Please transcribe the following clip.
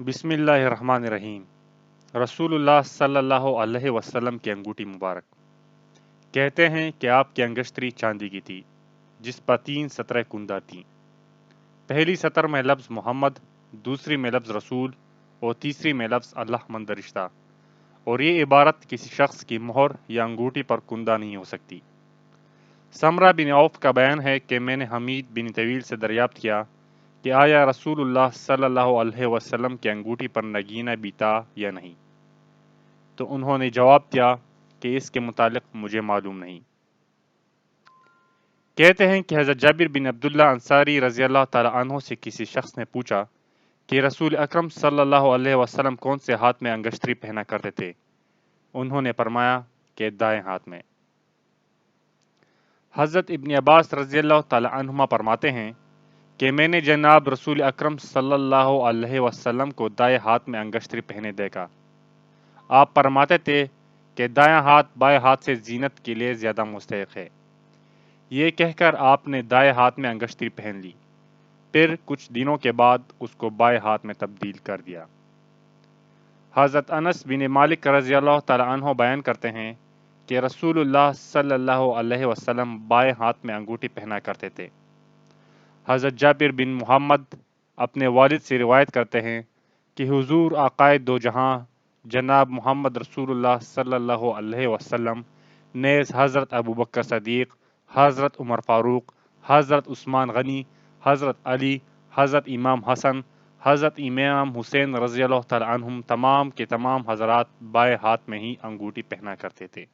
بسم اللہ الرحمن الرحیم۔ رسول اللہ صلی اللہ علیہ وسلم کی انگوٹھی مبارک۔ کہتے ہیں کہ آپ کی انگشتری چاندی کی تھی جس پر 3 سطریں کندہ تھیں۔ پہلی سطر میں لفظ محمد، دوسری میں لفظ رسول اور تیسری میں لفظ اللہ مندرشتہ، اور یہ عبارت کسی شخص کی مہر یا انگوٹھی پر کندہ نہیں ہو سکتی۔ سمرہ بن عوف کا بیان ہے کہ میں نے حمید بن طویل سے دریافت کیا کہ آیا رسول اللہ صلی اللہ علیہ وسلم کی انگوٹھی پر نگینہ بھی تھا یا نہیں، تو انہوں نے جواب دیا کہ اس کے متعلق مجھے معلوم نہیں۔ کہتے ہیں کہ حضرت جابر بن عبداللہ انصاری رضی اللہ تعالی عنہ سے کسی شخص نے پوچھا کہ رسول اکرم صلی اللہ علیہ وسلم کون سے ہاتھ میں انگشتری پہنا کرتے تھے؟ انہوں نے فرمایا کہ دائیں ہاتھ میں۔ حضرت ابن عباس رضی اللہ تعالی عنہما فرماتے ہیں کہ میں نے جناب رسول اکرم صلی اللہ علیہ وسلم کو دائیں ہاتھ میں انگشتری پہنے دیکھا۔ آپ فرماتے تھے کہ دائیں ہاتھ بائیں ہاتھ سے زینت کے لیے زیادہ مستحق ہے۔ یہ کہہ کر آپ نے دائیں ہاتھ میں انگشتری پہن لی، پھر کچھ دنوں کے بعد اس کو بائیں ہاتھ میں تبدیل کر دیا۔ حضرت انس بن مالک رضی اللہ تعالی عنہ بیان کرتے ہیں کہ رسول اللہ صلی اللہ علیہ وسلم بائیں ہاتھ میں انگوٹھی پہنا کرتے تھے۔ حضرت جابر بن محمد اپنے والد سے روایت کرتے ہیں کہ حضور آقائے دو جہاں جناب محمد رسول اللہ صلی اللہ علیہ وسلم نیز حضرت ابوبکر صدیق، حضرت عمر فاروق، حضرت عثمان غنی، حضرت علی، حضرت امام حسن، حضرت امام حسین رضی اللہ تعالی عنہم تمام کے تمام حضرات بائیں ہاتھ میں ہی انگوٹھی پہنا کرتے تھے۔